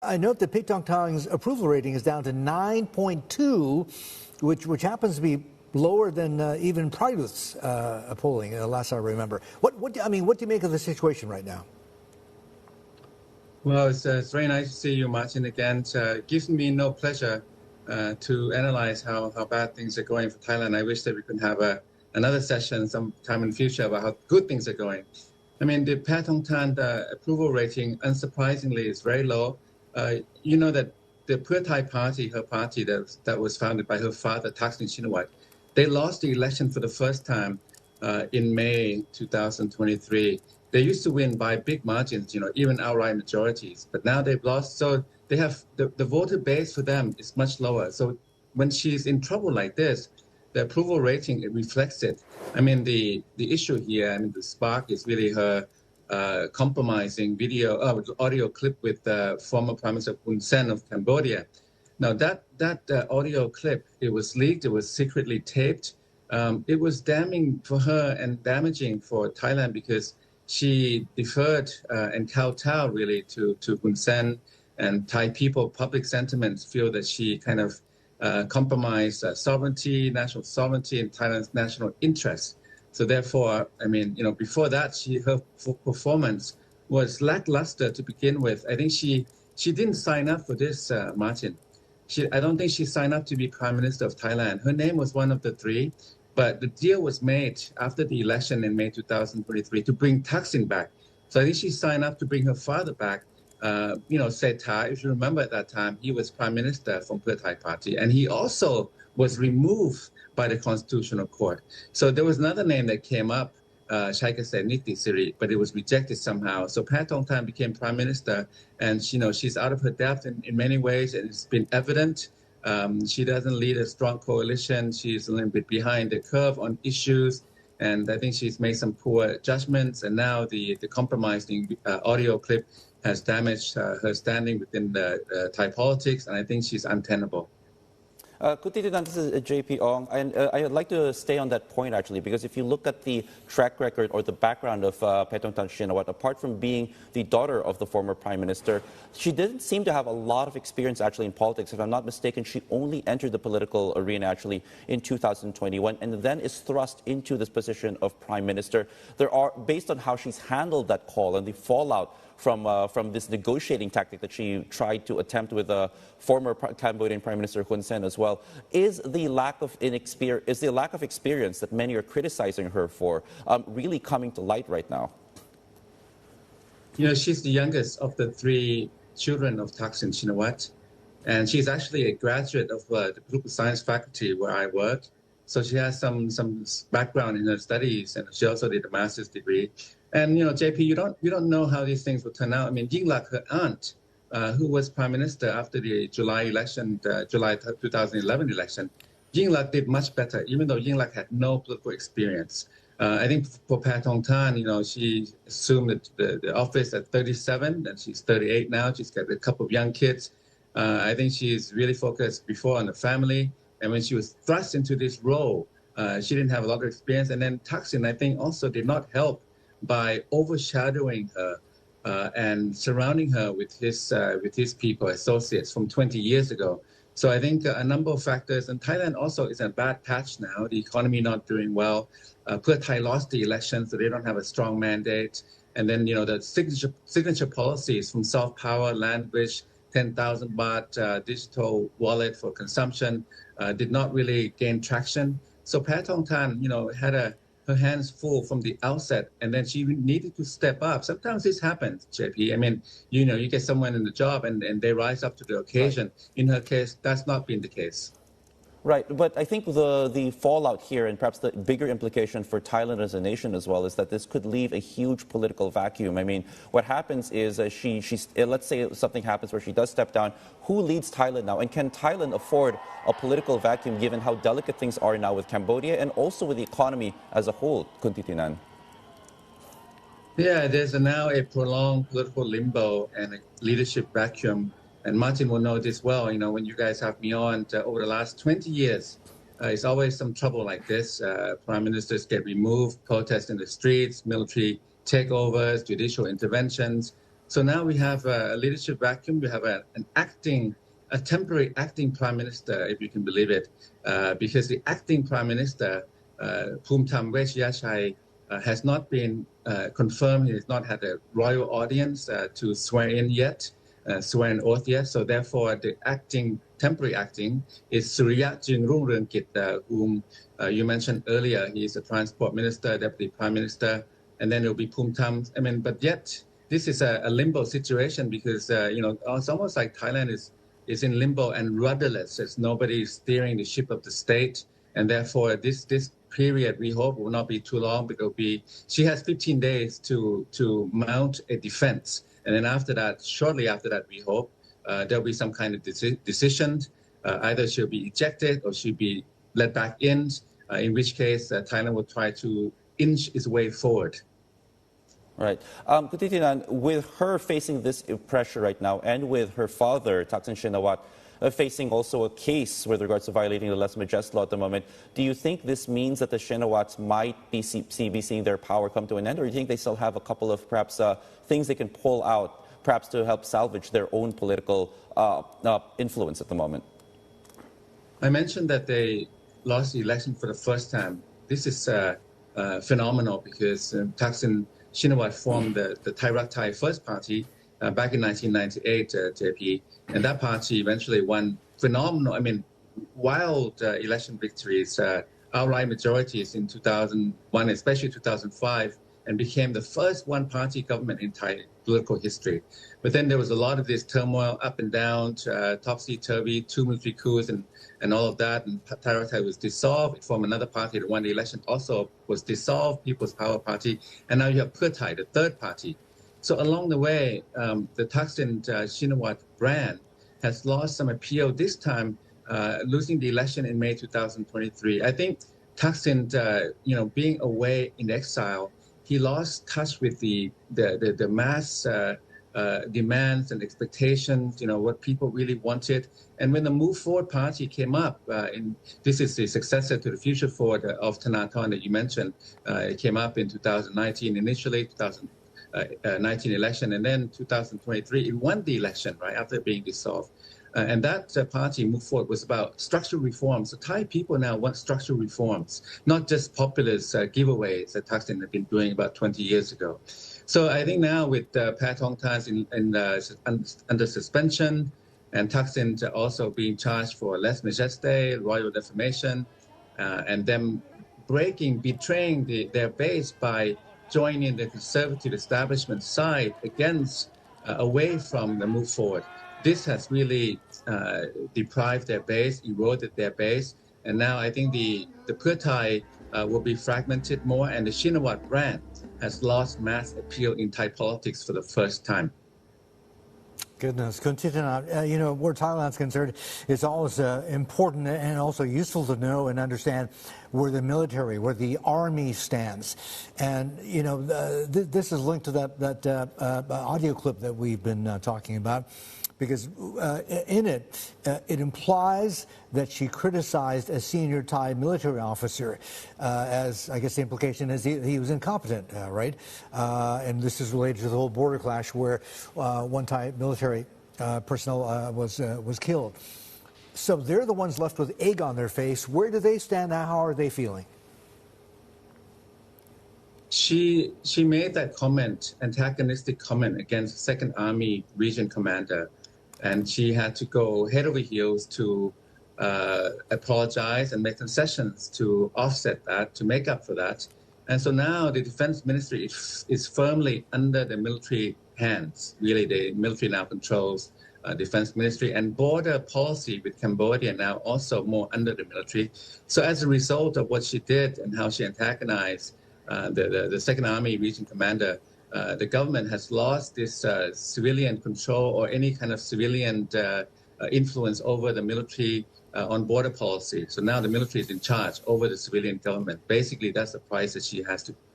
I note that Paetongtarn's approval rating is down to 9.2, which happens to be lower than even Prayut's polling, last I remember. What do you make of the situation right now? Well, it's very nice to see you, Martin, again. It gives me no pleasure to analyze how bad things are going for Thailand. I wish that we could have another session sometime in the future about how good things are going. I mean, the Paetongtarn approval rating, unsurprisingly, is very low. You know that the Pheu Thai party, her party that was founded by her father, Thaksin Shinawatra, they lost the election for the first time in May 2023. They used to win by big margins, even outright majorities, but now they've lost. So they have the voter base for them is much lower. So when she's in trouble like this, the approval rating, it reflects it. I mean, the issue here, the spark is really her compromising audio clip with former Prime Minister Hun Sen of Cambodia. Now that audio clip, it was leaked, it was secretly taped. It was damning for her and damaging for Thailand because she deferred and kowtowed really to Hun Sen, and Thai people, public sentiments feel that she kind of compromised national sovereignty and Thailand's national interests. So therefore, before that, her performance was lackluster to begin with. I think she didn't sign up for this, Martin. I don't think she signed up to be Prime Minister of Thailand. Her name was one of the three, but the deal was made after the election in May 2023 to bring Thaksin back. So I think she signed up to bring her father back. Seta, if you remember at that time, he was Prime Minister from Pheu Thai party, and he also was removed by the Constitutional Court. So there was another name that came up, Shaikase Niti Siri, but it was rejected somehow. So Paetongtarn became Prime Minister, and she's out of her depth in many ways, and it's been evident. She doesn't lead a strong coalition. She's a little bit behind the curve on issues, and I think she's made some poor judgments. And now the compromising audio clip has damaged her standing within the Thai politics, and I think she's untenable. Thitinan, this is JP Ong, and I would like to stay on that point actually, because if you look at the track record or the background of Paetongtarn Shinawatra, apart from being the daughter of the former Prime Minister, she didn't seem to have a lot of experience actually in politics. If I'm not mistaken, she only entered the political arena actually in 2021 and then is thrust into this position of Prime Minister. Based on how she's handled that call and the fallout from this negotiating tactic that she tried to attempt with former Cambodian Prime Minister Hun Sen as well, is the lack of experience that many are criticizing her for really coming to light right now? She's the youngest of the three children of Thaksin Shinawatra, and she's actually a graduate of the political science faculty where I work. So she has some background in her studies, and she also did a master's degree. And JP, you don't know how these things will turn out. I mean, Yingluck, her aunt, who was Prime Minister after the July 2011 election, Yingluck did much better, even though Yingluck had no political experience. I think for Paetongtarn, she assumed the office at 37, and she's 38 now. She's got a couple of young kids. I think she's really focused before on the family. And when she was thrust into this role, she didn't have a lot of experience. And then Thaksin, I think, also did not help by overshadowing her and surrounding her with his people, associates from 20 years ago. So I think a number of factors, and Thailand also is in a bad patch now, the economy not doing well. Pheu Thai lost the election, so they don't have a strong mandate. And then, the signature policies from soft power, land bridge, 10,000 baht digital wallet for consumption did not really gain traction. So Paetongtarn, had her hands full from the outset, and then she needed to step up. Sometimes this happens, JP. I mean, you get someone in the job and they rise up to the occasion. Right. In her case, that's not been the case. Right, but I think the fallout here, and perhaps the bigger implication for Thailand as a nation as well, is that this could leave a huge political vacuum. I mean, what happens is let's say something happens where she does step down. Who leads Thailand now? And can Thailand afford a political vacuum given how delicate things are now with Cambodia and also with the economy as a whole, Thitinan? Yeah, there's now a prolonged political limbo and a leadership vacuum. And Martin will know this well, when you guys have me on over the last 20 years, it's always some trouble like this. Prime ministers get removed, protests in the streets, military takeovers, judicial interventions. So now we have a leadership vacuum. We have a temporary acting prime minister, if you can believe it, because the acting prime minister, Phumtham Wechayachai, has not been confirmed. He has not had a royal audience to swear in yet, swear in oath yet. So therefore, the temporary acting is Surya Jinrungrungkit, whom you mentioned earlier. He is a transport minister, deputy prime minister, and then it will be Phumtham. But yet this is a limbo situation because it's almost like Thailand is in limbo and rudderless. There's nobody steering the ship of the state, and therefore this period we hope will not be too long. But she has 15 days to mount a defense, and then after that, shortly after that, we hope there'll be some kind of decision. Either she'll be ejected or she'll be let back in which case Thailand will try to inch its way forward. Right. Thitinan, with her facing this pressure right now and with her father, Thaksin Shinawatra, facing also a case with regards to violating the Les Majestés law at the moment, do you think this means that the Shinawats might be seeing their power come to an end, or do you think they still have a couple of perhaps things they can pull out, perhaps to help salvage their own political influence at the moment? I mentioned that they lost the election for the first time. This is phenomenal because Thaksin Shinawatra formed the Thai Rak Thai First Party back in 1998, JP, and that party eventually won phenomenal, wild election victories, outright majorities in 2001, especially 2005, and became the first one-party government in Thai political history. But then there was a lot of this turmoil, up and down, topsy-turvy, 2 military coups and all of that, and Thai Rak Thai was dissolved. It formed another party that won the election, also was dissolved, People's Power Party, and now you have Pheu Thai, the third party. So along the way, the Thaksin Shinawatra brand has lost some appeal, this time losing the election in May 2023. I think Thaksin, being away in exile, he lost touch with the mass demands and expectations, what people really wanted. And when the Move Forward Party came up, this is the successor to the Future Forward of Thanathorn that you mentioned. It came up in 2019, initially 2019 election, and then 2023, it won the election, right, after being dissolved. And that party, Move Forward, was about structural reforms. So Thai people now want structural reforms, not just populist giveaways that Thaksin had been doing about 20 years ago. So I think now with Pat Hong Tan under suspension, and Thaksin also being charged for Les Majestés, royal defamation, and them betraying their base by joining the conservative establishment side away from the Move Forward. This has really deprived their base, eroded their base, and now I think the Pheu Thai will be fragmented more, and the Shinawatra brand has lost mass appeal in Thai politics for the first time. Goodness, where Thailand's concerned, it's always important and also useful to know and understand where the military, where the army stands. And, this is linked to that audio clip that we've been talking about, because in it, it implies that she criticized a senior Thai military officer, as I guess the implication is he was incompetent, right? And this is related to the whole border clash where one Thai military personnel was killed. So they're the ones left with egg on their face. Where do they stand now? How are they feeling? She made that antagonistic comment against 2nd Army Region Commander, and she had to go head over heels to apologize and make concessions to offset that, to make up for that. And so now the Defense Ministry is firmly under the military hands. Really, the military now controls Defense Ministry, and border policy with Cambodia now also more under the military. So as a result of what she did and how she antagonized the 2nd Army Region Commander, the government has lost this civilian control or any kind of civilian influence over the military on border policy. So now the military is in charge over the civilian government. Basically, that's the price that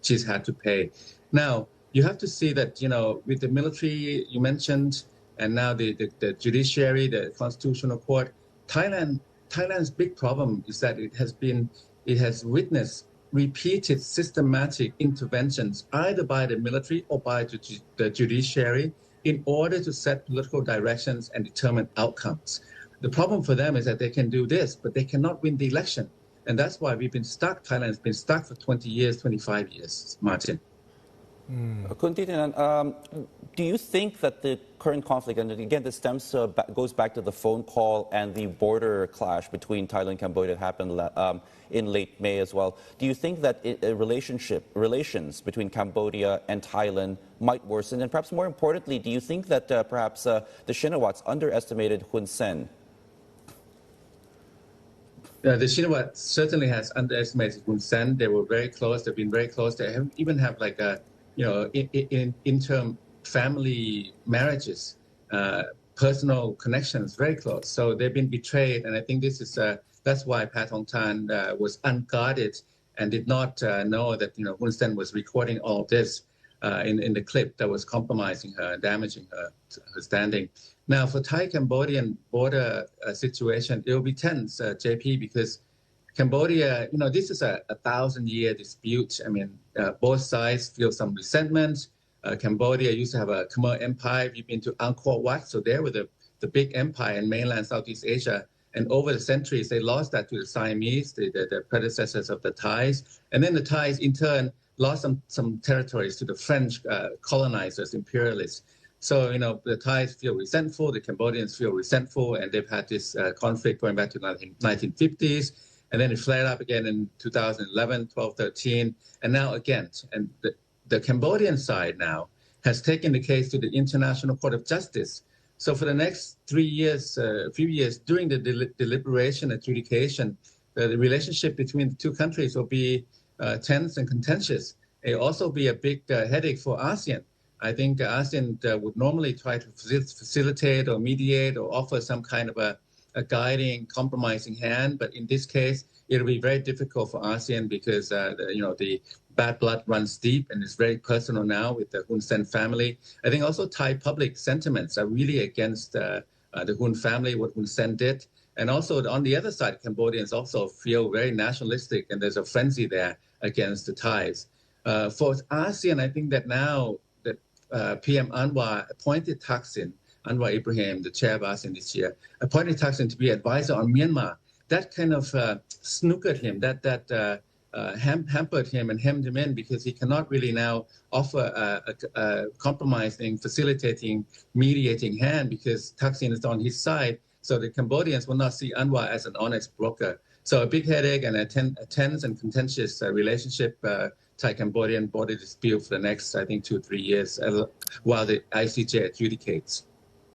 she's had to pay. Now, you have to see that, with the military you mentioned, and now the judiciary, the constitutional court, Thailand's big problem is that it has witnessed repeated systematic interventions either by the military or by the judiciary in order to set political directions and determine outcomes. The problem for them is that they can do this, but they cannot win the election. And that's why we've been stuck. Thailand has been stuck for 20 years, 25 years, Martin. Kun Thitinan, do you think that the current conflict, and again, this goes back to the phone call and the border clash between Thailand and Cambodia that happened in late May as well. Do you think that relations between Cambodia and Thailand might worsen? And perhaps more importantly, do you think that perhaps the Shinawats underestimated Hun Sen? The Shinawatra certainly has underestimated Hun Sen. They were very close. They've been very close. They even have like a in-term family marriages, personal connections, very close. So they've been betrayed, and I think this is that's why Pat Hong Tan was unguarded and did not know that Hun Sen was recording all of this in the clip that was compromising her, damaging her standing. Now, for Thai-Cambodian border situation, it will be tense, JP, because Cambodia, this is a 1,000-year dispute. I mean, both sides feel some resentment. Cambodia used to have a Khmer empire. We've been to Angkor Wat, so there were the big empire in mainland Southeast Asia. And over the centuries, they lost that to the Siamese, the predecessors of the Thais. And then the Thais, in turn, lost some territories to the French colonizers, imperialists. So, the Thais feel resentful, the Cambodians feel resentful, and they've had this conflict going back to the 1950s. And then it flared up again in 2011, 12, 13, and now again. And the Cambodian side now has taken the case to the International Court of Justice. So for the next 3 years, few years, during the deliberation, adjudication, the relationship between the two countries will be tense and contentious. It will also be a big headache for ASEAN. I think ASEAN would normally try to facilitate or mediate or offer some kind of a guiding, compromising hand. But in this case, it'll be very difficult for ASEAN because, the bad blood runs deep and it's very personal now with the Hun Sen family. I think also Thai public sentiments are really against the Hun family, what Hun Sen did. And also on the other side, Cambodians also feel very nationalistic and there's a frenzy there against the Thais. For ASEAN, I think that now that PM Anwar appointed Thaksin, Anwar Ibrahim, the chair of ASEAN this year, appointed Thaksin to be advisor on Myanmar. That kind of snookered him, hampered him and hemmed him in because he cannot really now offer a compromising, facilitating, mediating hand because Thaksin is on his side. So the Cambodians will not see Anwar as an honest broker. So a big headache and a tense and contentious relationship, Thai-Cambodian border dispute for the next, I think, 2-3 years while the ICJ adjudicates.